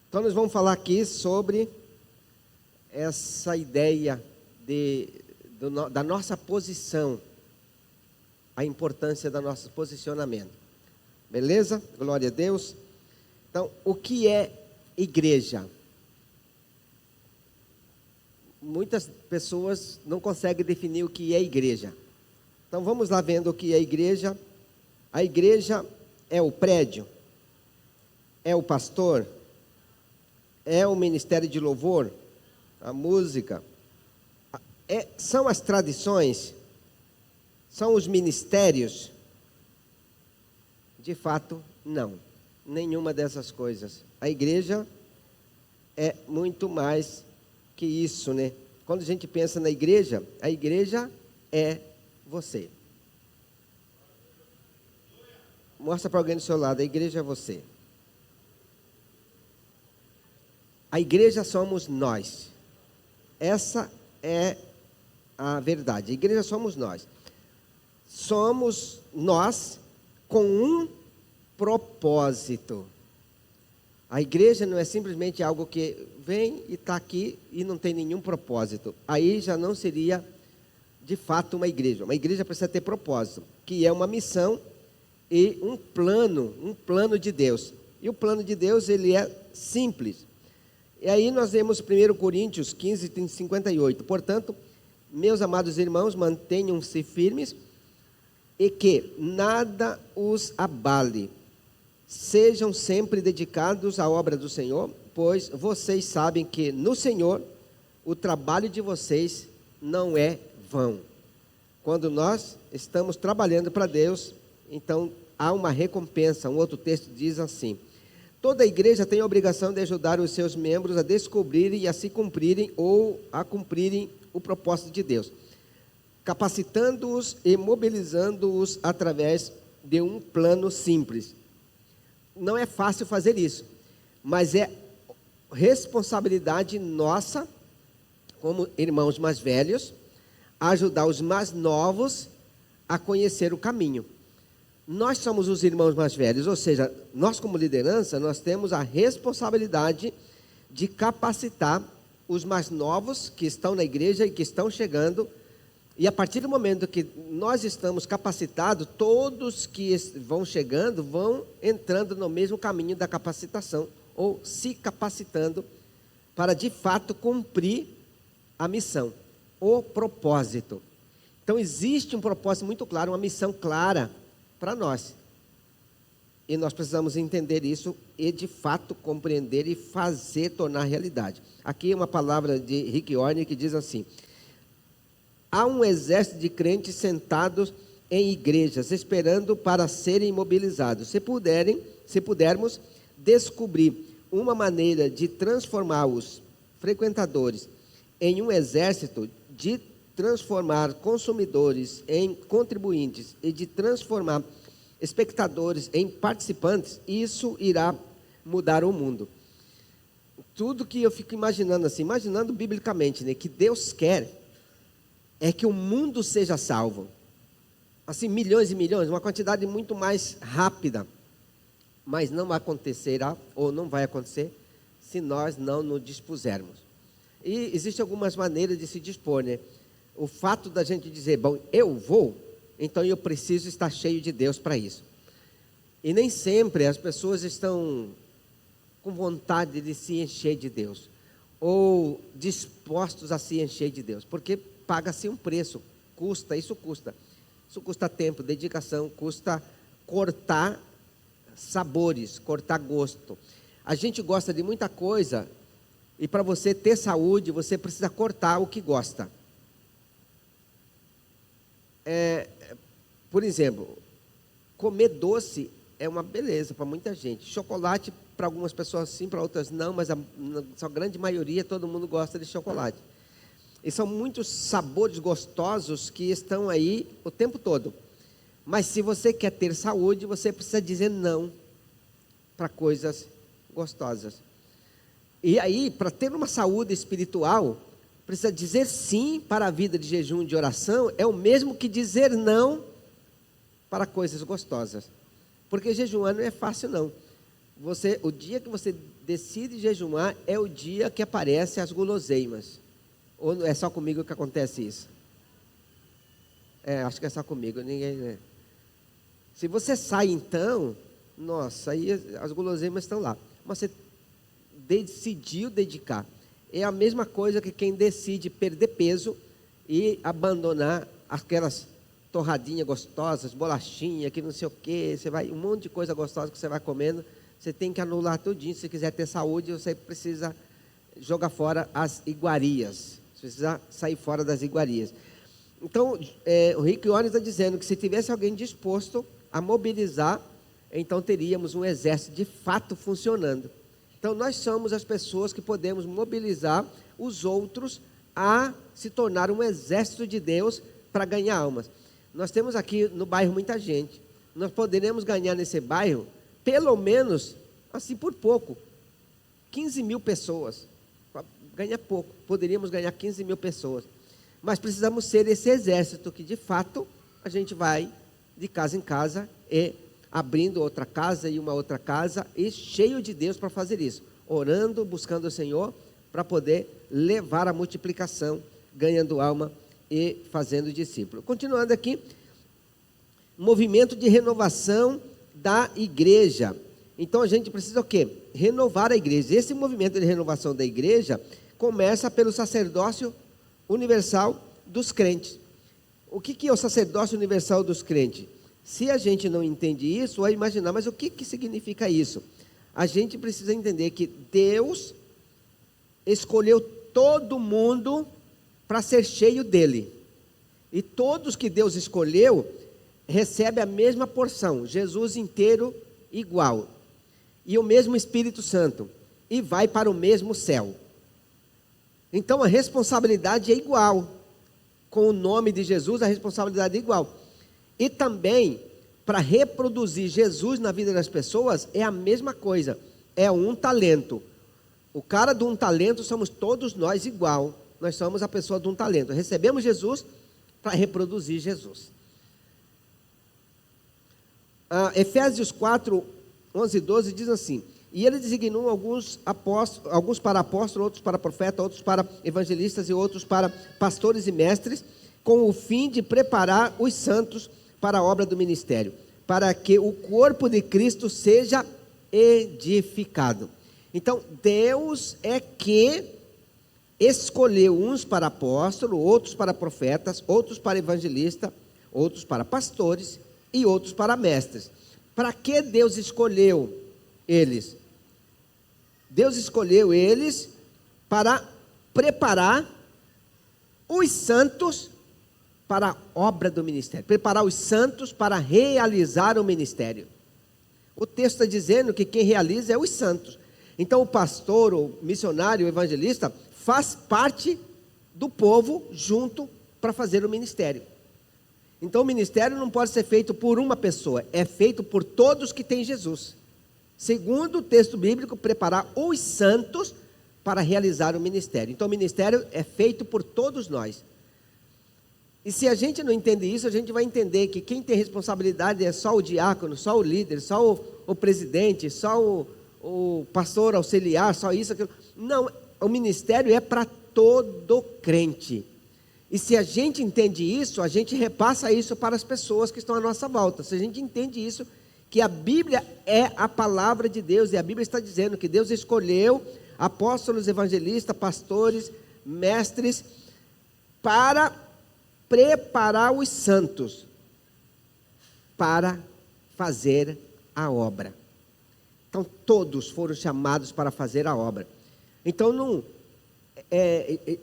Então nós vamos falar aqui sobre essa ideia da nossa posição, a importância do nosso posicionamento. Beleza? Glória a Deus. Então, o que é igreja? Muitas pessoas não conseguem definir o que é igreja. Então vamos lá vendo o que é igreja. A igreja é o prédio, é o pastor, é o ministério de louvor, a música, são as tradições, são os ministérios. De fato, não, nenhuma dessas coisas. A igreja é muito mais que isso, né? Quando a gente pensa na igreja, a igreja é você. Mostra para alguém do seu lado, a igreja é você. A igreja somos nós. Essa é a verdade. A igreja somos nós. Somos nós com um propósito. A igreja não é simplesmente algo que vem e está aqui e não tem nenhum propósito. Aí já não seria, de fato, uma igreja. Uma igreja precisa ter propósito, que é uma missão e um plano de Deus. E o plano de Deus, ele é simples. E aí nós vemos 1 Coríntios 15, 58. Portanto, meus amados irmãos, mantenham-se firmes e que nada os abale. Sejam sempre dedicados à obra do Senhor, pois vocês sabem que no Senhor o trabalho de vocês não é vão. Quando nós estamos trabalhando para Deus, então há uma recompensa. Um outro texto diz assim: toda a igreja tem a obrigação de ajudar os seus membros a descobrirem e a se cumprirem ou a cumprirem o propósito de Deus, capacitando-os e mobilizando-os através de um plano simples. Não é fácil fazer isso, mas é responsabilidade nossa, como irmãos mais velhos, ajudar os mais novos a conhecer o caminho. Nós somos os irmãos mais velhos, ou seja, nós como liderança, nós temos a responsabilidade de capacitar os mais novos que estão na igreja e que estão chegando. E a partir do momento que nós estamos capacitados, todos que vão chegando, vão entrando no mesmo caminho da capacitação, ou se capacitando para de fato cumprir a missão, o propósito. Então existe um propósito muito claro, uma missão clara para nós. E nós precisamos entender isso e de fato compreender e fazer tornar realidade. Aqui é uma palavra de Rick Warren que diz assim: há um exército de crentes sentados em igrejas, esperando para serem mobilizados. Se pudermos descobrir uma maneira de transformar os frequentadores em um exército, de transformar consumidores em contribuintes e de transformar espectadores em participantes, isso irá mudar o mundo. Tudo que eu fico imaginando assim, imaginando biblicamente, né, que Deus quer é que o mundo seja salvo. Assim, milhões e milhões, uma quantidade muito mais rápida. Mas não acontecerá, ou não vai acontecer, se nós não nos dispusermos. E existem algumas maneiras de se dispor, né? O fato da gente dizer, bom, eu vou, então eu preciso estar cheio de Deus para isso. E nem sempre as pessoas estão com vontade de se encher de Deus, ou dispostos a se encher de Deus, porque paga-se um preço, isso custa tempo, dedicação, custa cortar sabores, cortar gosto. A gente gosta de muita coisa, e para você ter saúde, você precisa cortar o que gosta. Por exemplo, comer doce é uma beleza para muita gente. Chocolate, para algumas pessoas sim, para outras não, mas a grande maioria, todo mundo gosta de chocolate. E são muitos sabores gostosos que estão aí o tempo todo. Mas se você quer ter saúde, você precisa dizer não para coisas gostosas. E aí, para ter uma saúde espiritual, precisa dizer sim para a vida de jejum e de oração, é o mesmo que dizer não para coisas gostosas. Porque jejuar não é fácil não. O dia que você decide jejuar é o dia que aparecem as guloseimas. Ou é só comigo que acontece isso? Acho que é só comigo, ninguém, né? Se você sai então, nossa, aí as guloseimas estão lá. Mas você decidiu dedicar. É a mesma coisa que quem decide perder peso e abandonar aquelas torradinhas gostosas, bolachinha, que não sei o quê, você vai, um monte de coisa gostosa que você vai comendo, você tem que anular tudinho. Se você quiser ter saúde, você precisa jogar fora as iguarias, você precisa sair fora das iguarias. Então, o Rick Warren está dizendo que se tivesse alguém disposto a mobilizar, então teríamos um exército de fato funcionando. Então, nós somos as pessoas que podemos mobilizar os outros a se tornar um exército de Deus para ganhar almas. Nós temos aqui no bairro muita gente. Nós poderemos ganhar nesse bairro, pelo menos, assim por pouco, 15 mil pessoas. Ganha pouco, poderíamos ganhar 15 mil pessoas. Mas precisamos ser esse exército que, de fato, a gente vai de casa em casa e abrindo outra casa e uma outra casa e cheio de Deus para fazer isso. Orando, buscando o Senhor para poder levar a multiplicação, ganhando alma e fazendo discípulo. Continuando aqui, movimento de renovação da igreja. Então a gente precisa o quê? Renovar a igreja. Esse movimento de renovação da igreja começa pelo sacerdócio universal dos crentes. O que é o sacerdócio universal dos crentes? Se a gente não entende isso, vai imaginar, mas o que significa isso? A gente precisa entender que Deus escolheu todo mundo para ser cheio dele. E todos que Deus escolheu recebem a mesma porção, Jesus inteiro igual. E o mesmo Espírito Santo. E vai para o mesmo céu. Então a responsabilidade é igual. Com o nome de Jesus, a responsabilidade é igual. E também, para reproduzir Jesus na vida das pessoas, é a mesma coisa. É um talento. O cara de um talento somos todos nós igual. Nós somos a pessoa de um talento. Recebemos Jesus para reproduzir Jesus. Efésios 4, 11 e 12 diz assim: e ele designou alguns para apóstolos, outros para profetas, outros para evangelistas e outros para pastores e mestres, com o fim de preparar os santos para a obra do ministério, para que o corpo de Cristo seja edificado. Então, Deus é que escolheu uns para apóstolos, outros para profetas, outros para evangelistas, outros para pastores e outros para mestres. Para que Deus escolheu eles? Deus escolheu eles para preparar os santos para a obra do ministério, preparar os santos para realizar o ministério. O texto está dizendo que quem realiza é os santos. Então o pastor, o missionário, o evangelista faz parte do povo junto para fazer o ministério. Então o ministério não pode ser feito por uma pessoa, é feito por todos que têm Jesus. Segundo o texto bíblico, preparar os santos para realizar o ministério. Então o ministério é feito por todos nós. E se a gente não entende isso, a gente vai entender que quem tem responsabilidade é só o diácono, só o líder, só o presidente, só o pastor auxiliar, só isso, aquilo. Não, o ministério é para todo crente. E se a gente entende isso, a gente repassa isso para as pessoas que estão à nossa volta. Se a gente entende isso, que a Bíblia é a palavra de Deus, e a Bíblia está dizendo que Deus escolheu apóstolos, evangelistas, pastores, mestres, para preparar os santos para fazer a obra. Então todos foram chamados para fazer a obra. Então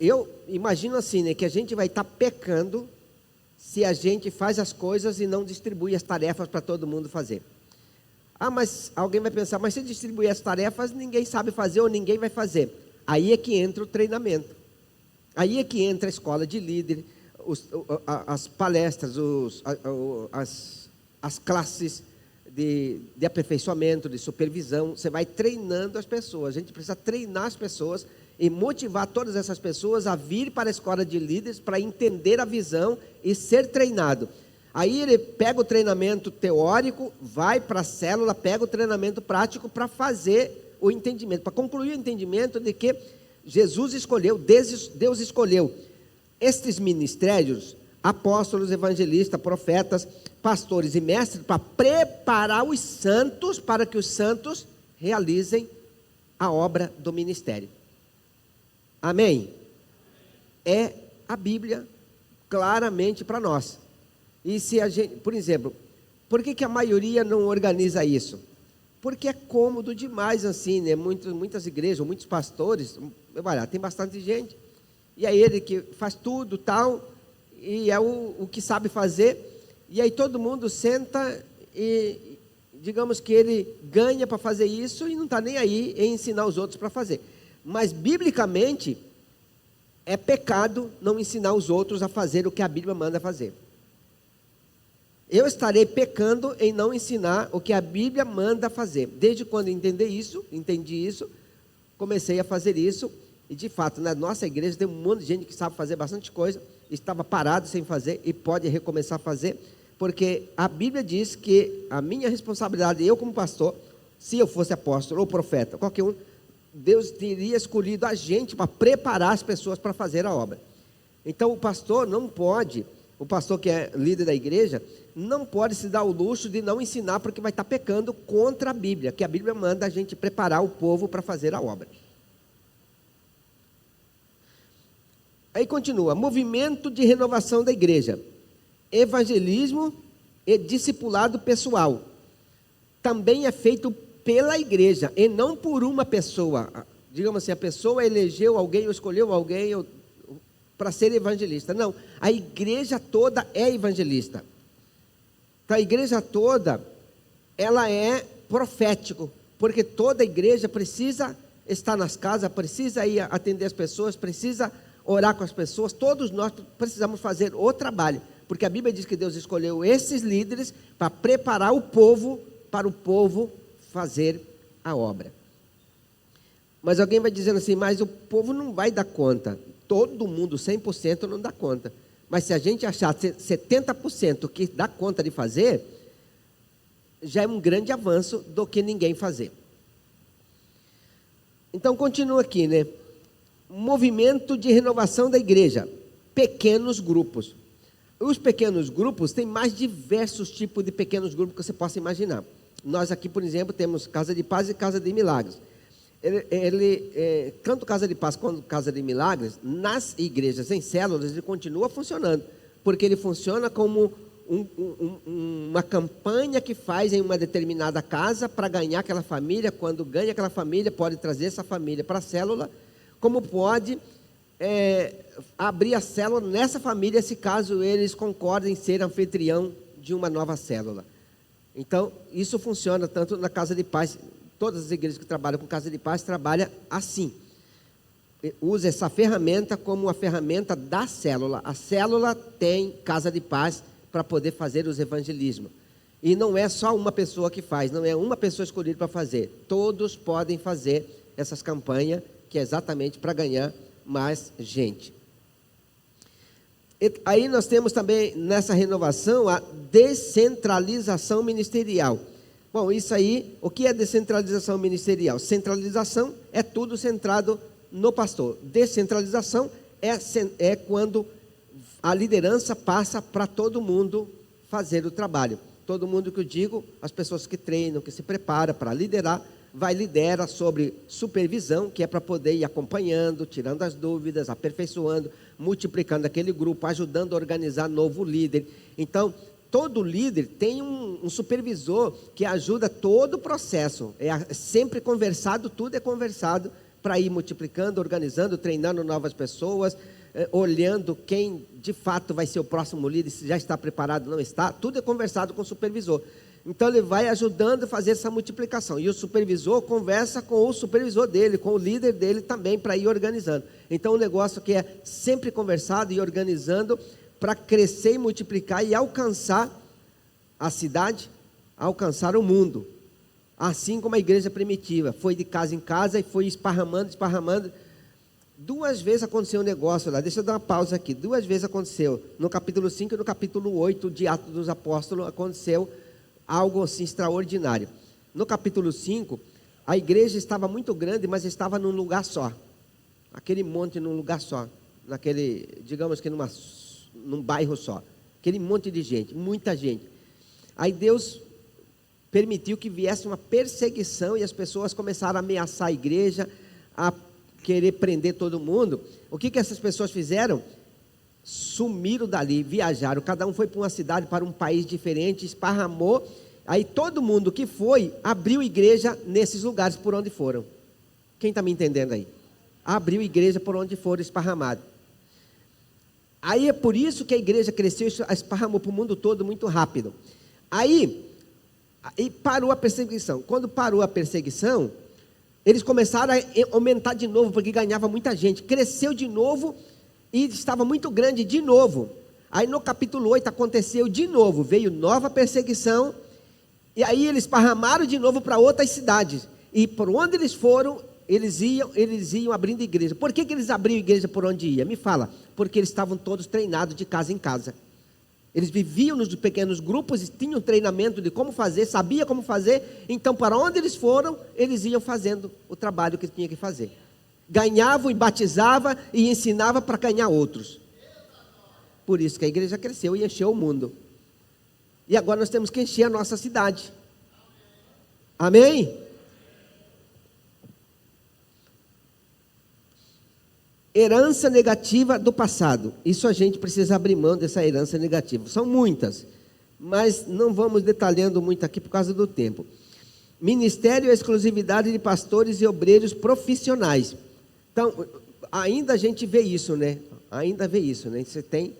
eu imagino assim, né, que a gente vai estar pecando se a gente faz as coisas e não distribui as tarefas para todo mundo fazer. Mas alguém vai pensar, mas se distribuir as tarefas, ninguém sabe fazer ou ninguém vai fazer. Aí é que entra o treinamento. Aí é que entra a escola de líder, as palestras, as classes de aperfeiçoamento, de supervisão. Você vai treinando as pessoas. A gente precisa treinar as pessoas e motivar todas essas pessoas a vir para a escola de líderes para entender a visão e ser treinado. Aí ele pega o treinamento teórico, vai para a célula, pega o treinamento prático para fazer o entendimento, para concluir o entendimento de que Jesus escolheu, Deus escolheu estes ministérios, apóstolos, evangelistas, profetas, pastores e mestres, para preparar os santos, para que os santos realizem a obra do ministério. Amém? É a Bíblia claramente para nós. E se a gente, por exemplo, por que a maioria não organiza isso? Porque é cômodo demais assim, né? Muitas igrejas, muitos pastores, olha, tem bastante gente, e é ele que faz tudo, tal, e é o que sabe fazer, e aí todo mundo senta e, digamos que ele ganha para fazer isso e não está nem aí em ensinar os outros para fazer. Mas, biblicamente, é pecado não ensinar os outros a fazer o que a Bíblia manda fazer. Eu estarei pecando em não ensinar o que a Bíblia manda fazer. Desde quando entendi isso, comecei a fazer isso. E de fato, na nossa igreja tem um monte de gente que sabe fazer bastante coisa, estava parado sem fazer e pode recomeçar a fazer, porque a Bíblia diz que a minha responsabilidade, eu como pastor, se eu fosse apóstolo ou profeta, qualquer um, Deus teria escolhido a gente para preparar as pessoas para fazer a obra. Então o pastor não pode, o pastor que é líder da igreja, não pode se dar o luxo de não ensinar, porque vai estar pecando contra a Bíblia, que a Bíblia manda a gente preparar o povo para fazer a obra. Aí continua, movimento de renovação da igreja, evangelismo e discipulado pessoal, também é feito pela igreja, e não por uma pessoa. Digamos assim, a pessoa elegeu alguém, ou escolheu alguém para ser evangelista. Não, a igreja toda é evangelista. Então, a igreja toda, ela é profético, porque toda igreja precisa estar nas casas, precisa ir atender as pessoas, precisa orar com as pessoas. Todos nós precisamos fazer o trabalho, porque a Bíblia diz que Deus escolheu esses líderes para preparar o povo, para o povo fazer a obra. Mas alguém vai dizendo assim, mas o povo não vai dar conta. Todo mundo, 100% não dá conta. Mas se a gente achar 70% que dá conta de fazer, já é um grande avanço do que ninguém fazer. Então continua aqui, né? Movimento de renovação da igreja, pequenos grupos. Os pequenos grupos têm mais diversos tipos de pequenos grupos que você possa imaginar. Nós aqui, por exemplo, temos Casa de Paz e Casa de Milagres. Tanto Casa de Paz quanto Casa de Milagres, nas igrejas, em células, ele continua funcionando, porque ele funciona como uma campanha que faz em uma determinada casa para ganhar aquela família. Quando ganha aquela família, pode trazer essa família para a célula, como pode abrir a célula nessa família, se caso eles concordem em ser anfitrião de uma nova célula. Então, isso funciona tanto na Casa de Paz. Todas as igrejas que trabalham com Casa de Paz trabalham assim. Usa essa ferramenta como uma ferramenta da célula. A célula tem Casa de Paz para poder fazer os evangelismos. E não é só uma pessoa que faz, não é uma pessoa escolhida para fazer. Todos podem fazer essas campanhas, que é exatamente para ganhar mais gente. E aí nós temos também nessa renovação a descentralização ministerial. Bom, isso aí, o que é descentralização ministerial? Centralização é tudo centrado no pastor. Descentralização é quando a liderança passa para todo mundo fazer o trabalho. Todo mundo que eu digo, as pessoas que treinam, que se preparam para liderar, lidera sobre supervisão, que é para poder ir acompanhando, tirando as dúvidas, aperfeiçoando, multiplicando aquele grupo, ajudando a organizar novo líder. Então, todo líder tem um supervisor que ajuda todo o processo. É sempre conversado, tudo é conversado para ir multiplicando, organizando, treinando novas pessoas, olhando quem de fato vai ser o próximo líder, se já está preparado, não está. Tudo é conversado com o supervisor. Então ele vai ajudando a fazer essa multiplicação. E o supervisor conversa com o supervisor dele, com o líder dele também, para ir organizando. Então um negócio que é sempre conversado e organizando, para crescer e multiplicar e alcançar a cidade, alcançar o mundo. Assim como a igreja primitiva, foi de casa em casa e foi esparramando. 2 vezes aconteceu um negócio lá, deixa eu dar uma pausa aqui. 2 vezes aconteceu, no capítulo 5 e no capítulo 8 de Atos dos Apóstolos, aconteceu algo assim extraordinário. No capítulo 5, A igreja estava muito grande, mas estava num lugar só. Aquele monte num lugar só. Digamos que num bairro só. Aquele monte de gente, muita gente. Aí Deus permitiu que viesse uma perseguição e as pessoas começaram a ameaçar a igreja, a querer prender todo mundo. O que essas pessoas fizeram? Sumiram dali, viajaram. Cada um foi para uma cidade, para um país diferente, esparramou. Aí todo mundo que foi, abriu igreja nesses lugares por onde foram. Quem está me entendendo aí? Abriu igreja por onde foram esparramados. Aí é por isso que a igreja cresceu e esparramou para o mundo todo muito rápido. Aí parou a perseguição. Quando parou a perseguição, eles começaram a aumentar de novo, porque ganhava muita gente. Cresceu de novo e estava muito grande de novo. Aí no capítulo 8 aconteceu de novo, veio nova perseguição. E aí eles esparramaram de novo para outras cidades. E por onde eles foram, eles iam abrindo igreja. Por que eles abriam igreja por onde ia? Me fala. Porque eles estavam todos treinados de casa em casa. Eles viviam nos pequenos grupos e tinham treinamento de como fazer, sabia como fazer. Então, para onde eles foram, eles iam fazendo o trabalho que tinha que fazer. Ganhavam e batizava e ensinava para ganhar outros. Por isso que a igreja cresceu e encheu o mundo. E agora nós temos que encher a nossa cidade. Amém? Herança negativa do passado. Isso a gente precisa abrir mão dessa herança negativa. São muitas, mas não vamos detalhando muito aqui por causa do tempo. Ministério e exclusividade de pastores e obreiros profissionais. Então, ainda a gente vê isso, né? Ainda vê isso, né? Você tem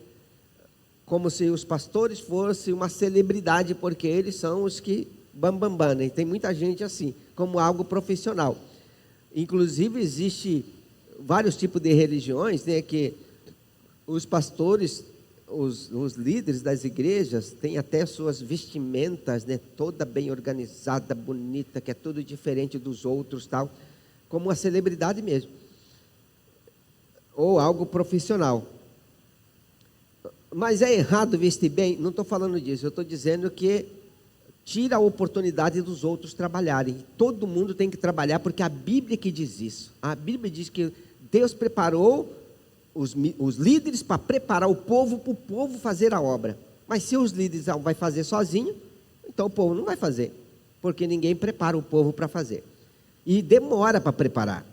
como se os pastores fossem uma celebridade, porque eles são os que bam, né? Tem muita gente assim, como algo profissional. Inclusive, existe vários tipos de religiões, né, que os pastores, os líderes das igrejas, têm até suas vestimentas, né, toda bem organizada, bonita, que é tudo diferente dos outros, tal, como uma celebridade mesmo, ou algo profissional. Mas é errado vestir bem? Não estou falando disso, eu estou dizendo que tira a oportunidade dos outros trabalharem. Todo mundo tem que trabalhar, porque a Bíblia que diz isso. A Bíblia diz que Deus preparou os líderes para preparar o povo, para o povo fazer a obra. Mas se os líderes vão fazer sozinho, então o povo não vai fazer, porque ninguém prepara o povo para fazer. E demora para preparar.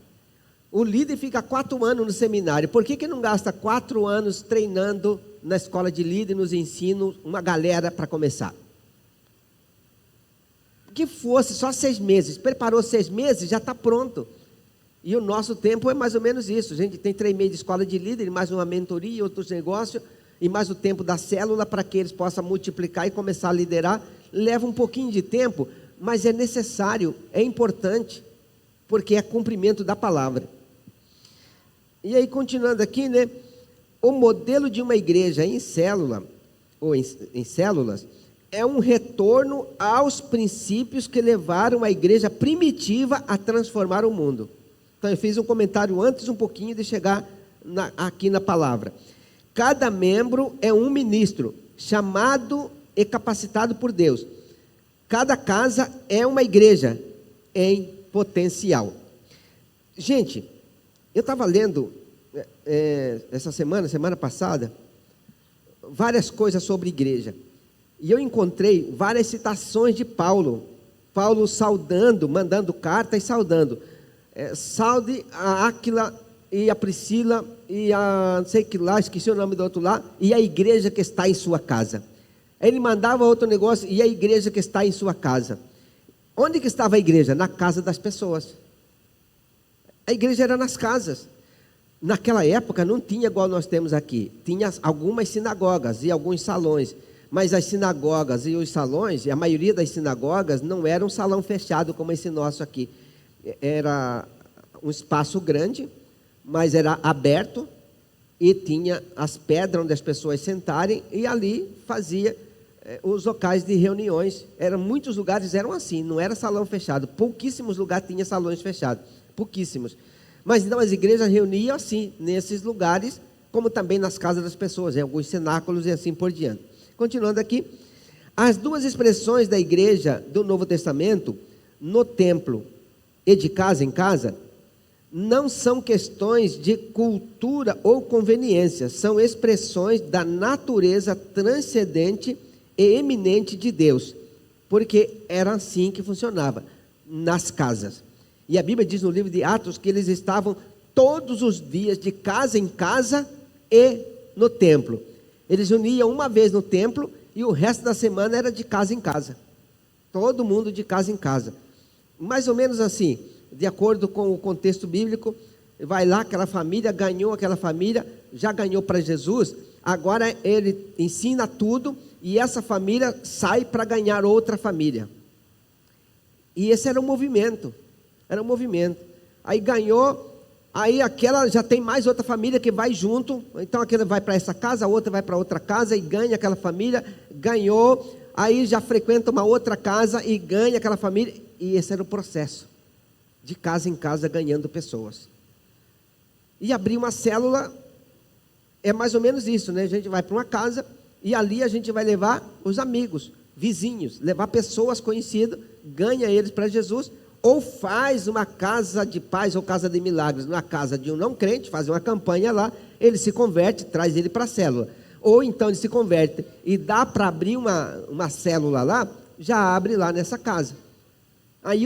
O líder fica 4 anos no seminário. Por que não gasta 4 anos treinando na escola de líder, nos ensinos, uma galera para começar? Que fosse só 6 meses, preparou 6 meses, já está pronto. E o nosso tempo é mais ou menos isso. A gente tem 3 meses de escola de líder, mais uma mentoria, outros negócios, e mais o tempo da célula para que eles possam multiplicar e começar a liderar. Leva um pouquinho de tempo, mas é necessário, é importante, porque é cumprimento da palavra. E aí, continuando aqui, né? O modelo de uma igreja em célula, ou em células, é um retorno aos princípios que levaram a igreja primitiva a transformar o mundo. Então eu fiz um comentário antes um pouquinho de chegar aqui na palavra. Cada membro é um ministro, chamado e capacitado por Deus. Cada casa é uma igreja em potencial. Gente, eu estava lendo essa semana passada, várias coisas sobre igreja. E eu encontrei várias citações de Paulo saudando, mandando carta e saudando. Salve a Áquila e a Priscila e a não sei que lá, esqueci o nome do outro lá, e a igreja que está em sua casa. Ele mandava outro negócio, e a igreja que está em sua casa. Onde que estava a igreja? Na casa das pessoas. A igreja era nas casas. Naquela época não tinha igual nós temos aqui. Tinha algumas sinagogas e alguns salões. Mas as sinagogas e os salões, e a maioria das sinagogas, não era um salão fechado como esse nosso aqui. Era um espaço grande, mas era aberto e tinha as pedras onde as pessoas sentarem, e ali fazia os locais de reuniões. Muitos lugares eram assim, não era salão fechado. Pouquíssimos lugares tinham salões fechados, pouquíssimos. Mas então as igrejas reuniam assim, nesses lugares, como também nas casas das pessoas, em alguns cenáculos e assim por diante. Continuando aqui, as duas expressões da igreja do Novo Testamento, no templo e de casa em casa não são questões de cultura ou conveniência, são expressões da natureza transcendente e eminente de Deus, porque era assim que funcionava nas casas. E a Bíblia diz no livro de Atos que eles estavam todos os dias de casa em casa e no templo. Eles uniam uma vez no templo e o resto da semana era de casa em casa. Todo mundo de casa em casa. Mais ou menos assim, de acordo com o contexto bíblico, vai lá, aquela família ganhou, aquela família já ganhou para Jesus, agora ele ensina tudo e essa família sai para ganhar outra família. E esse era um movimento, Aí ganhou, aí aquela já tem mais outra família que vai junto, então aquela vai para essa casa, a outra vai para outra casa e ganha aquela família, ganhou, aí já frequenta uma outra casa e ganha aquela família, e esse era o processo, de casa em casa ganhando pessoas. E abrir uma célula é mais ou menos isso, né? A gente vai para uma casa e ali a gente vai levar os amigos, vizinhos, levar pessoas conhecidas, ganha eles para Jesus, ou faz uma casa de paz ou casa de milagres na casa de um não crente, faz uma campanha lá, ele se converte, traz ele para a célula. Ou então ele se converte e dá para abrir uma célula lá, já abre lá nessa casa. Aí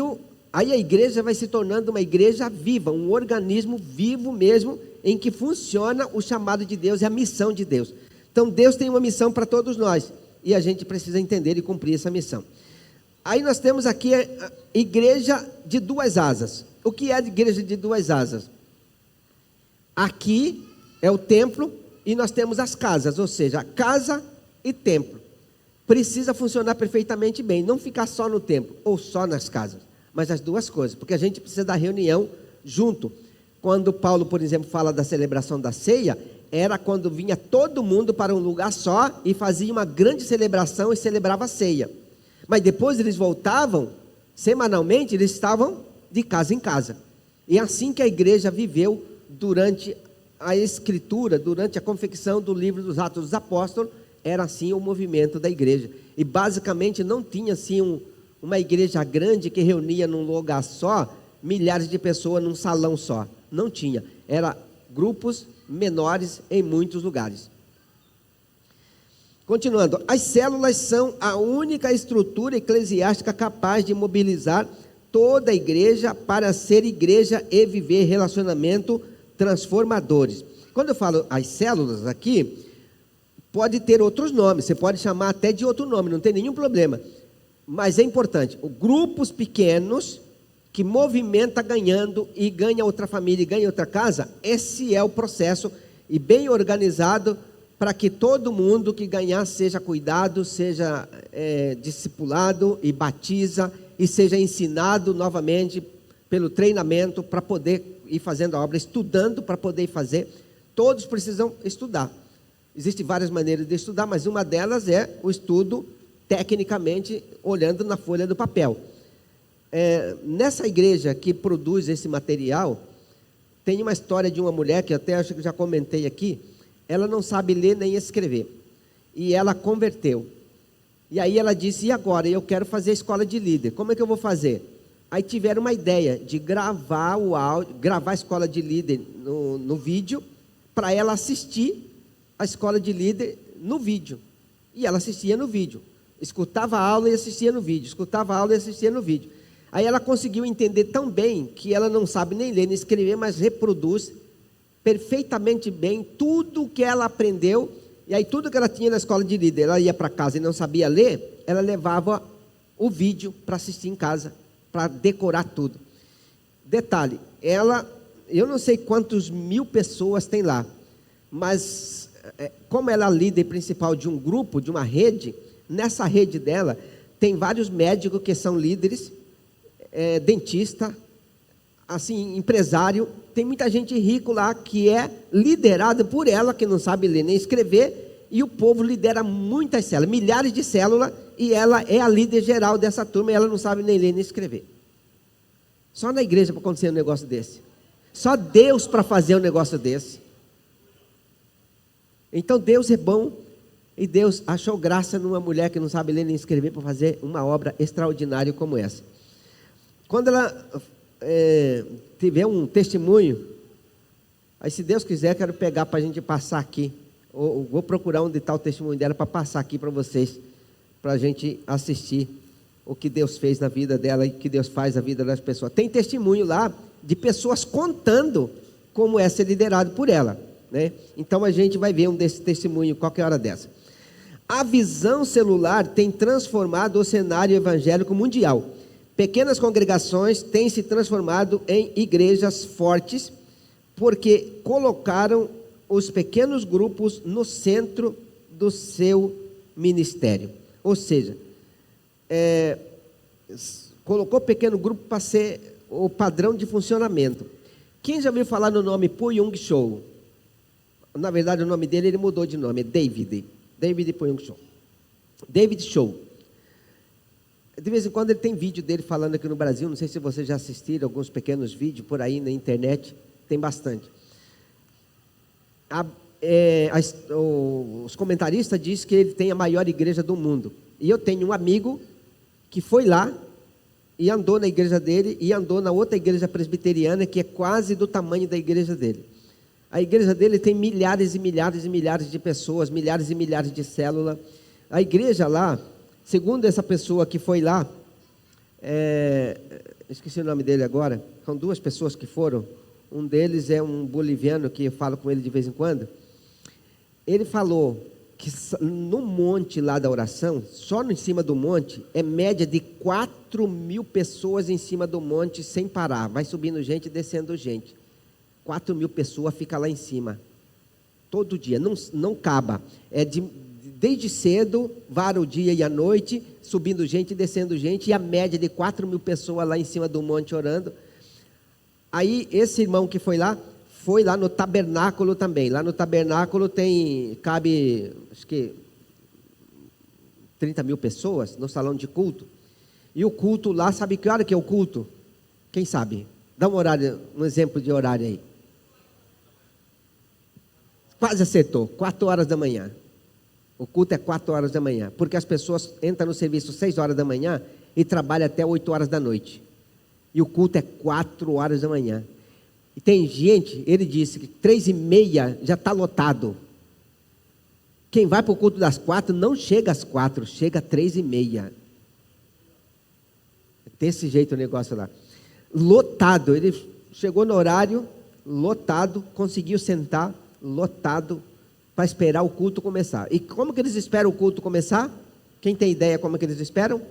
a igreja vai se tornando uma igreja viva, um organismo vivo mesmo, em que funciona o chamado de Deus e a missão de Deus. Então Deus tem uma missão para todos nós, e a gente precisa entender e cumprir essa missão. Aí nós temos aqui a igreja de duas asas. O que é a igreja de duas asas? Aqui é o templo e nós temos as casas, ou seja, casa e templo. Precisa funcionar perfeitamente bem, não ficar só no templo ou só nas casas, mas as duas coisas, porque a gente precisa da reunião junto. Quando Paulo, por exemplo, fala da celebração da ceia, era quando vinha todo mundo para um lugar só e fazia uma grande celebração e celebrava a ceia. Mas depois eles voltavam, semanalmente, eles estavam de casa em casa. E assim que a igreja viveu durante a escritura, durante a confecção do livro dos Atos dos Apóstolos, era assim o movimento da igreja. E basicamente não tinha assim uma igreja grande que reunia num lugar só, milhares de pessoas num salão só. Não tinha. Era grupos menores em muitos lugares. Continuando, as células são a única estrutura eclesiástica capaz de mobilizar toda a igreja para ser igreja e viver relacionamento transformadores. Quando eu falo as células aqui, pode ter outros nomes, você pode chamar até de outro nome, não tem nenhum problema. Mas é importante, grupos pequenos que movimenta ganhando e ganha outra família e ganha outra casa, esse é o processo e bem organizado para que todo mundo que ganhar seja cuidado, seja discipulado e batiza e seja ensinado novamente pelo treinamento para poder ir fazendo a obra, estudando para poder ir fazer. Todos precisam estudar. Existem várias maneiras de estudar, mas uma delas é o estudo tecnicamente, olhando na folha do papel. Nessa igreja que produz esse material, tem uma história de uma mulher, que até acho que já comentei aqui. Ela não sabe ler nem escrever, e ela converteu, e aí ela disse, e agora? Eu quero fazer a escola de líder, como é que eu vou fazer? Aí tiveram uma ideia de gravar o áudio, gravar a escola de líder no vídeo, para ela assistir a escola de líder no vídeo, e ela assistia no vídeo, escutava a aula e assistia no vídeo, escutava a aula e assistia no vídeo. Aí ela conseguiu entender tão bem, que ela não sabe nem ler nem escrever, mas reproduz perfeitamente bem tudo o que ela aprendeu. E aí tudo que ela tinha na escola de líder, ela ia para casa e não sabia ler, ela levava o vídeo para assistir em casa, para decorar tudo. Detalhe, eu não sei quantos mil pessoas tem lá, mas como ela é a líder principal de um grupo, de uma rede, nessa rede dela tem vários médicos que são líderes, dentista, assim, empresário. Tem muita gente rica lá que é liderada por ela, que não sabe ler nem escrever, e o povo lidera muitas células, milhares de células, e ela é a líder geral dessa turma, e ela não sabe nem ler nem escrever. Só na igreja para acontecer um negócio desse. Só Deus para fazer um negócio desse. Então Deus é bom, e Deus achou graça numa mulher que não sabe ler nem escrever para fazer uma obra extraordinária como essa. Quando ela tiver um testemunho, aí se Deus quiser, quero pegar para a gente passar aqui. Ou vou procurar onde está o testemunho dela para passar aqui para vocês, para a gente assistir o que Deus fez na vida dela e o que Deus faz na vida das pessoas. Tem testemunho lá de pessoas contando como é ser liderado por ela, né? Então a gente vai ver um desse testemunho qualquer hora dessa. A visão celular tem transformado o cenário evangélico mundial. Pequenas congregações têm se transformado em igrejas fortes, porque colocaram os pequenos grupos no centro do seu ministério. Ou seja, colocou o pequeno grupo para ser o padrão de funcionamento. Quem já ouviu falar no nome Puyung Show? Na verdade, o nome dele, ele mudou de nome, é David Puyung Show. David Show. De vez em quando ele tem vídeo dele falando aqui no Brasil, não sei se vocês já assistiram alguns pequenos vídeos por aí na internet, tem bastante. Os comentaristas dizem que ele tem a maior igreja do mundo. E eu tenho um amigo que foi lá e andou na igreja dele e andou na outra igreja presbiteriana que é quase do tamanho da igreja dele. A igreja dele tem milhares e milhares e milhares de pessoas, milhares e milhares de células. A igreja lá, segundo essa pessoa que foi lá, esqueci o nome dele agora, são duas pessoas que foram. Um deles é um boliviano que eu falo com ele de vez em quando. Ele falou que no monte lá da oração, só em cima do monte, é média de 4.000 pessoas em cima do monte sem parar. Vai subindo gente e descendo gente. 4.000 pessoas ficam lá em cima. Todo dia, não acaba. Desde cedo, vara o dia e a noite, subindo gente e descendo gente, e a média de 4.000 pessoas lá em cima do monte orando. Aí, esse irmão que foi lá no tabernáculo também. Lá no tabernáculo cabe, acho que 30.000 pessoas no salão de culto. E o culto lá, sabe que hora que é o culto? Quem sabe? Dá um exemplo de horário aí. Quase acertou, 4 horas da manhã. O culto é 4 horas da manhã, porque as pessoas entram no serviço 6 horas da manhã e trabalham até 8 horas da noite. E o culto é 4 horas da manhã. E tem gente, ele disse que 3h30 já está lotado. Quem vai para o culto das 4 não chega às 4, chega às 3h30. Desse jeito o negócio lá. Lotado, ele chegou no horário, lotado, conseguiu sentar, lotado, para esperar o culto começar. E como que eles esperam o culto começar? Quem tem ideia como que eles esperam?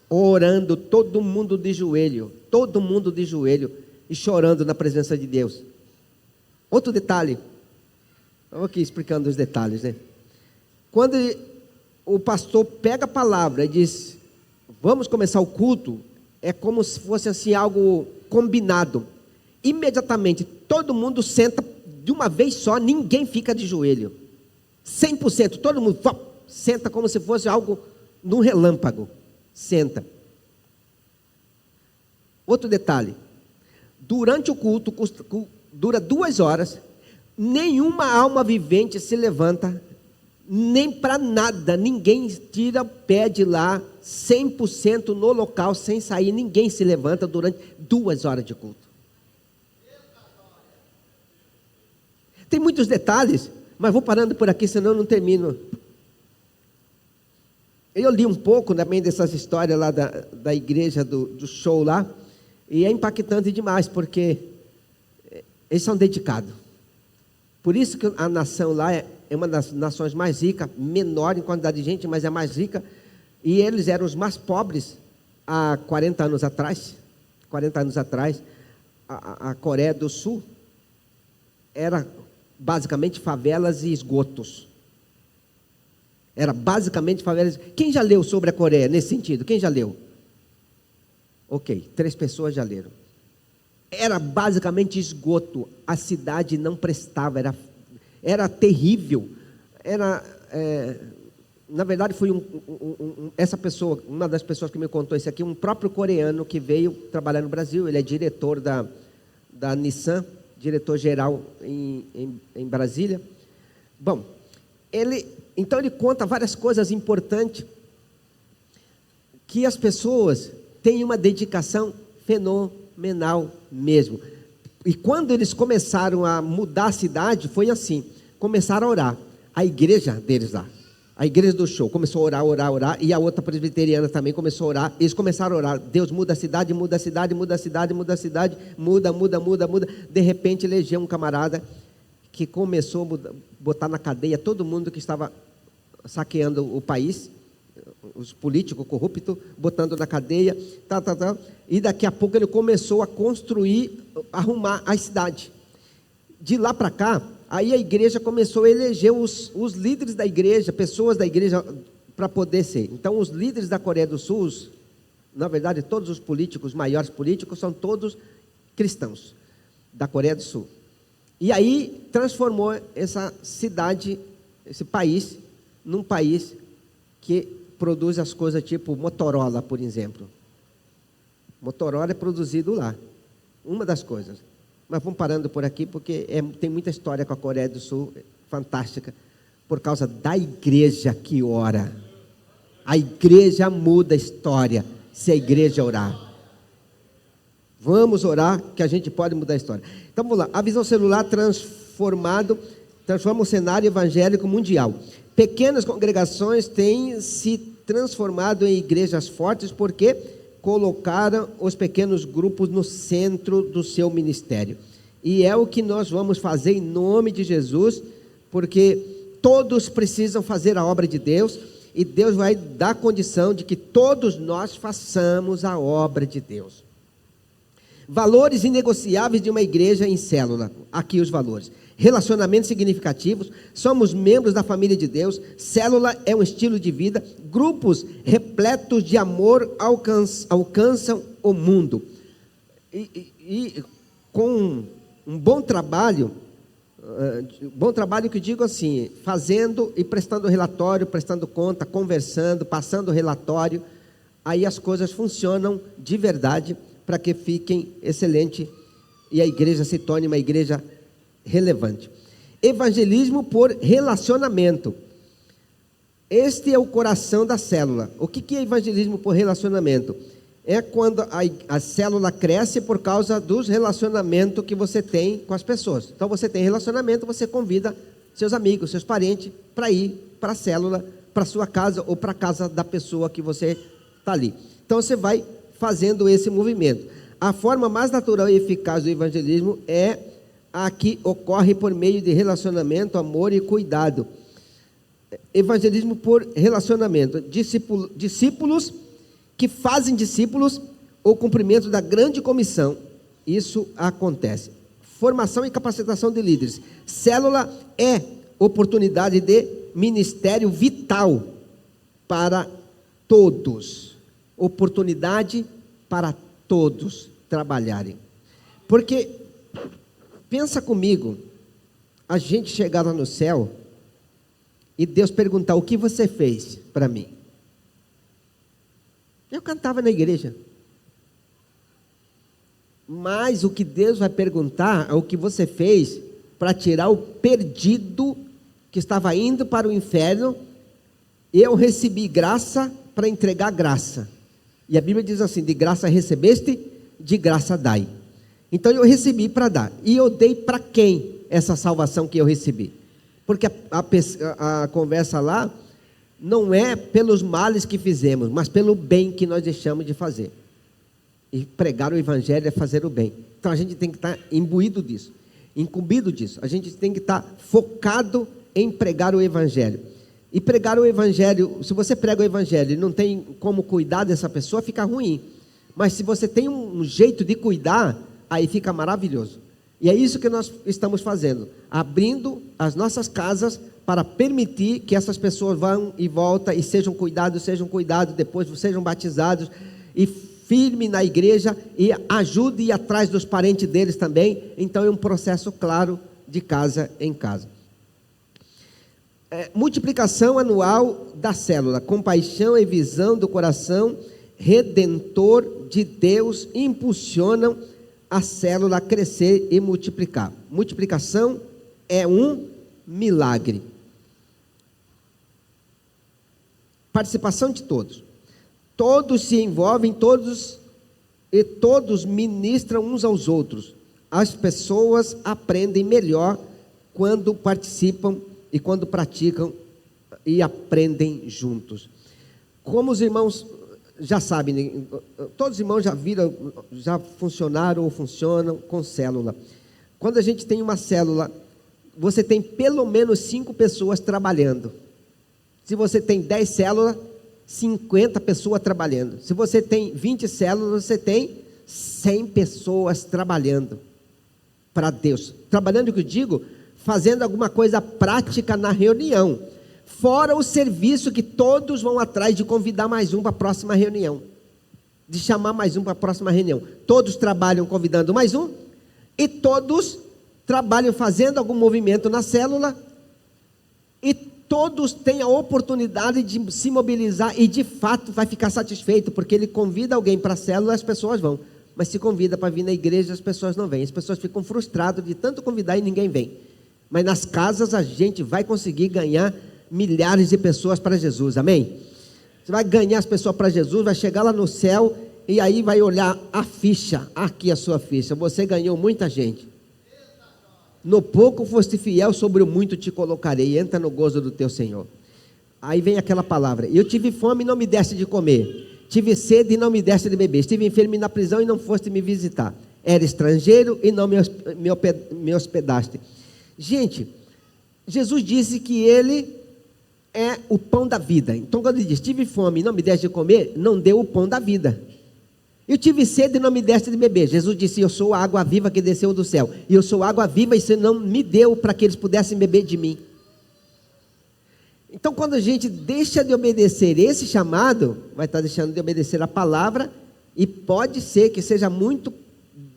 Orando, todo mundo de joelho e chorando na presença de Deus. Outro detalhe, estou aqui explicando os detalhes, né? Quando o pastor pega a palavra e diz, vamos começar o culto, é como se fosse assim algo combinado. Imediatamente, todo mundo senta de uma vez só, ninguém fica de joelho. 100%, todo mundo senta como se fosse algo num relâmpago. Senta. Outro detalhe, durante o culto, dura 2 horas, nenhuma alma vivente se levanta, nem para nada, ninguém tira o pé de lá, 100% no local, sem sair, ninguém se levanta durante 2 horas de culto. Tem muitos detalhes, mas vou parando por aqui, senão eu não termino. Eu li um pouco também dessas histórias lá da igreja do show lá, e é impactante demais, porque eles são dedicados. Por isso que a nação lá é uma das nações mais ricas, menor em quantidade de gente, mas é mais rica, e eles eram os mais pobres há 40 anos atrás. 40 anos atrás, a Coreia do Sul era basicamente favelas e esgotos. Era basicamente favelas. Quem já leu sobre a Coreia nesse sentido? Quem já leu? Ok, 3 pessoas já leram. Era basicamente esgoto. A cidade não prestava, era terrível. Na verdade, foi essa pessoa, uma das pessoas que me contou isso aqui, um próprio coreano que veio trabalhar no Brasil. Ele é diretor da Nissan, diretor-geral em Brasília. Bom, então ele conta várias coisas importantes, que as pessoas têm uma dedicação fenomenal mesmo. E quando eles começaram a mudar a cidade, foi assim, começaram a orar. A igreja deles lá, a igreja do show, começou a orar, orar, orar, e a outra presbiteriana também começou a orar. Eles começaram a orar, Deus muda a cidade, muda a cidade, muda a cidade, muda a cidade, muda. De repente elegeu um camarada que começou a botar na cadeia todo mundo que estava saqueando o país, os políticos corruptos, botando na cadeia, e daqui a pouco ele começou a construir, arrumar a cidade. De lá para cá, aí a igreja começou a eleger os líderes da igreja, pessoas da igreja, para poder ser. Então, os líderes da Coreia do Sul, na verdade, todos os políticos, os maiores políticos, são todos cristãos da Coreia do Sul. E aí, transformou essa cidade, esse país, num país que produz as coisas tipo Motorola, por exemplo. Motorola é produzido lá, uma das coisas. Mas vamos parando por aqui, porque tem muita história com a Coreia do Sul, fantástica, por causa da igreja que ora. A igreja muda a história, se a igreja orar. Vamos orar, que a gente pode mudar a história. Então vamos lá, a visão celular transforma o cenário evangélico mundial. Pequenas congregações têm se transformado em igrejas fortes, porque colocaram os pequenos grupos no centro do seu ministério. E é o que nós vamos fazer em nome de Jesus, porque todos precisam fazer a obra de Deus, e Deus vai dar condição de que todos nós façamos a obra de Deus. Valores inegociáveis de uma igreja em célula. Aqui os valores. Relacionamentos significativos, somos membros da família de Deus, célula é um estilo de vida, grupos repletos de amor alcançam o mundo. E com um bom trabalho que digo assim, fazendo e prestando relatório, prestando conta, conversando, passando relatório, aí as coisas funcionam de verdade, para que fiquem excelentes e a igreja se torne uma igreja relevante. Evangelismo por relacionamento. Este é o coração da célula. O que é evangelismo por relacionamento? É quando a célula cresce por causa dos relacionamentos que você tem com as pessoas. Então você tem relacionamento, você convida seus amigos, seus parentes para ir para a célula, para a sua casa ou para a casa da pessoa que você está ali. Então você vai fazendo esse movimento. A forma mais natural e eficaz do evangelismo é a que ocorre por meio de relacionamento, amor e cuidado. Evangelismo por relacionamento. Discípulos que fazem discípulos, o cumprimento da grande comissão. Isso acontece. Formação e capacitação de líderes. Célula é oportunidade de ministério vital para todos. Oportunidade para todos trabalharem. Porque, pensa comigo, a gente chegar lá no céu e Deus perguntar: o que você fez para mim? Eu cantava na igreja. Mas o que Deus vai perguntar é o que você fez para tirar o perdido que estava indo para o inferno. Eu recebi graça para entregar graça. E a Bíblia diz assim: de graça recebeste, de graça dai. Então eu recebi para dar. E eu dei para quem essa salvação que eu recebi? Porque a conversa lá não é pelos males que fizemos, mas pelo bem que nós deixamos de fazer. E pregar o evangelho é fazer o bem. Então a gente tem que estar imbuído disso, incumbido disso. A gente tem que estar focado em pregar o evangelho. E pregar o evangelho, se você prega o evangelho e não tem como cuidar dessa pessoa, fica ruim. Mas se você tem um jeito de cuidar, aí fica maravilhoso. E é isso que nós estamos fazendo, abrindo as nossas casas para permitir que essas pessoas vão e voltem e sejam cuidados, depois sejam batizados e firme na igreja e ajude a ir atrás dos parentes deles também. Então é um processo claro de casa em casa. Multiplicação anual da célula, compaixão e visão do coração redentor de Deus impulsionam a célula a crescer e multiplicar. Multiplicação é um milagre. Participação de todos. Todos se envolvem, todos e todos ministram uns aos outros. As pessoas aprendem melhor quando participam e quando praticam e aprendem juntos. Como os irmãos já sabem, todos os irmãos já viram, já funcionaram ou funcionam com célula. Quando a gente tem uma célula, você tem pelo menos 5 pessoas trabalhando. Se você tem 10 células, 50 pessoas trabalhando. Se você tem 20 células, você tem 100 pessoas trabalhando para Deus. Trabalhando, o que eu digo, fazendo alguma coisa prática na reunião. Fora o serviço que todos vão atrás de convidar mais um para a próxima reunião. De chamar mais um para a próxima reunião. Todos trabalham convidando mais um. E todos trabalham fazendo algum movimento na célula. E todos têm a oportunidade de se mobilizar. E de fato vai ficar satisfeito. Porque ele convida alguém para a célula, as pessoas vão. Mas se convida para vir na igreja, as pessoas não vêm. As pessoas ficam frustradas de tanto convidar e ninguém vem. Mas nas casas a gente vai conseguir ganhar milhares de pessoas para Jesus, amém? Você vai ganhar as pessoas para Jesus, vai chegar lá no céu e aí vai olhar a ficha, aqui a sua ficha, você ganhou muita gente. No pouco foste fiel, sobre o muito te colocarei, entra no gozo do teu Senhor. Aí vem aquela palavra: eu tive fome e não me deste de comer, tive sede e não me deste de beber, estive enfermo e na prisão e não foste me visitar, era estrangeiro e não me hospedaste. Gente, Jesus disse que ele é o pão da vida. Então quando ele diz, tive fome e não me deste de comer, não deu o pão da vida. Eu tive sede e não me deste de beber. Jesus disse, eu sou a água viva que desceu do céu. E eu sou água viva e você não me deu para que eles pudessem beber de mim. Então quando a gente deixa de obedecer esse chamado, vai estar deixando de obedecer a palavra. E pode ser que seja muito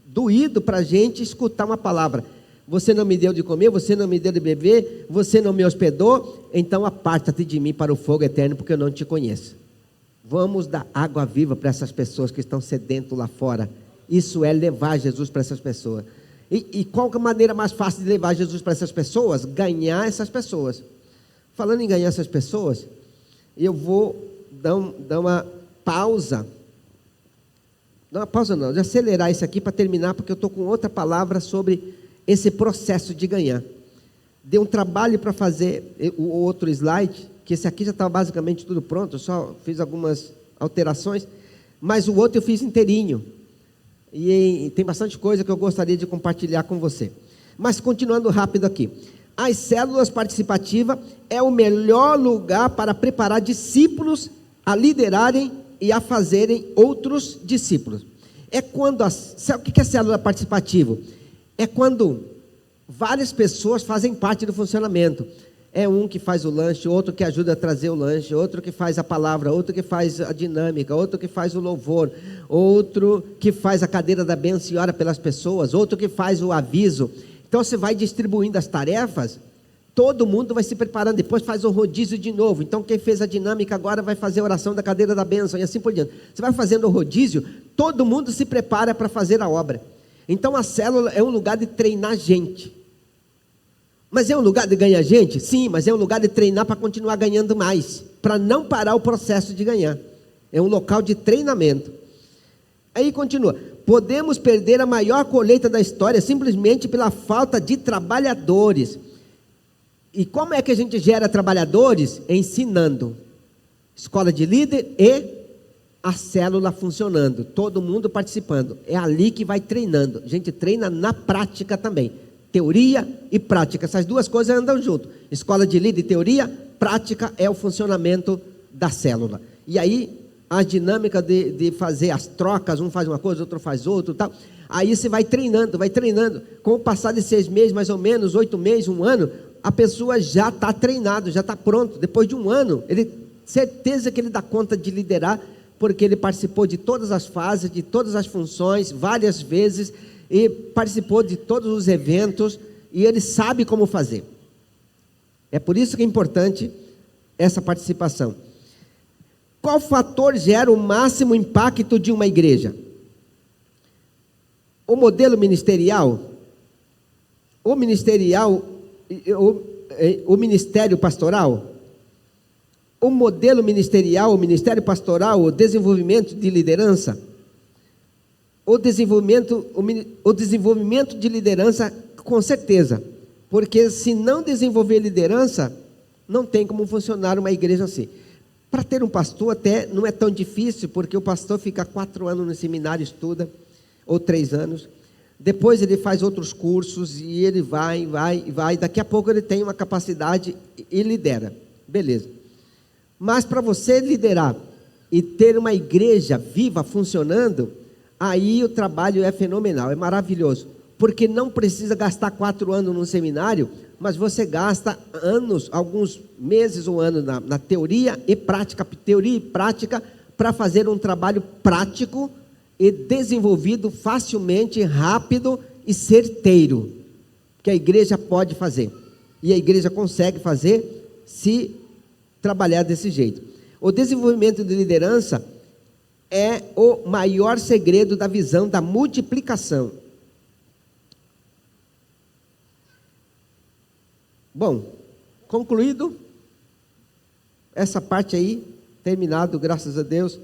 doído para a gente escutar uma palavra. Você não me deu de comer, você não me deu de beber, você não me hospedou, então aparta-te de mim para o fogo eterno, porque eu não te conheço. Vamos dar água viva para essas pessoas que estão sedentas lá fora. Isso é levar Jesus para essas pessoas. E qual que é a maneira mais fácil de levar Jesus para essas pessoas? Ganhar essas pessoas. Falando em ganhar essas pessoas, eu vou dar uma pausa. Não, uma pausa não, de acelerar isso aqui para terminar, porque eu estou com outra palavra sobre esse processo de ganhar. Deu um trabalho para fazer o outro slide, que esse aqui já estava basicamente tudo pronto, eu só fiz algumas alterações, mas o outro eu fiz inteirinho, e tem bastante coisa que eu gostaria de compartilhar com você. Mas continuando rápido aqui, as células participativas é o melhor lugar para preparar discípulos a liderarem e a fazerem outros discípulos. É quando o que é célula participativa? É quando várias pessoas fazem parte do funcionamento. É um que faz o lanche, outro que ajuda a trazer o lanche, outro que faz a palavra, outro que faz a dinâmica, outro que faz o louvor, outro que faz a cadeira da bênção e ora pelas pessoas, outro que faz o aviso. Então você vai distribuindo as tarefas, todo mundo vai se preparando, depois faz o rodízio de novo. Então quem fez a dinâmica agora vai fazer a oração da cadeira da bênção e assim por diante. Você vai fazendo o rodízio, todo mundo se prepara para fazer a obra. Então a célula é um lugar de treinar gente. Mas é um lugar de ganhar gente? Sim, mas é um lugar de treinar para continuar ganhando mais, para não parar o processo de ganhar. É um local de treinamento. Aí continua, podemos perder a maior colheita da história simplesmente pela falta de trabalhadores. E como é que a gente gera trabalhadores? Ensinando. Escola de líder e a célula funcionando, todo mundo participando. É ali que vai treinando. A gente treina na prática também. Teoria e prática, essas duas coisas andam junto. Escola de líder e teoria, prática é o funcionamento da célula. E aí a dinâmica de fazer as trocas, um faz uma coisa, outro faz outra, tal. Aí você vai treinando. Com o passar de 6 meses, mais ou menos, 8 meses, 1 ano, a pessoa já está treinado, já está pronto. Depois de 1 ano, certeza que ele dá conta de liderar, porque ele participou de todas as fases, de todas as funções, várias vezes, e participou de todos os eventos, e ele sabe como fazer. É por isso que é importante essa participação. Qual fator gera o máximo impacto de uma igreja? O modelo ministerial? O ministério pastoral? O modelo ministerial, o ministério pastoral, o desenvolvimento de liderança? o desenvolvimento de liderança, com certeza, porque se não desenvolver liderança, não tem como funcionar uma igreja assim. Para ter um pastor até não é tão difícil, porque o pastor fica 4 anos no seminário, estuda, ou 3 anos, depois ele faz outros cursos, e ele vai, daqui a pouco ele tem uma capacidade e lidera, beleza. Mas para você liderar e ter uma igreja viva, funcionando, aí o trabalho é fenomenal, é maravilhoso, porque não precisa gastar 4 anos no seminário, mas você gasta anos, alguns meses ou anos na teoria e prática, para fazer um trabalho prático e desenvolvido facilmente, rápido e certeiro, que a igreja pode fazer, e a igreja consegue fazer se trabalhar desse jeito. O desenvolvimento de liderança é o maior segredo da visão da multiplicação. Bom, concluído essa parte aí, terminado, graças a Deus.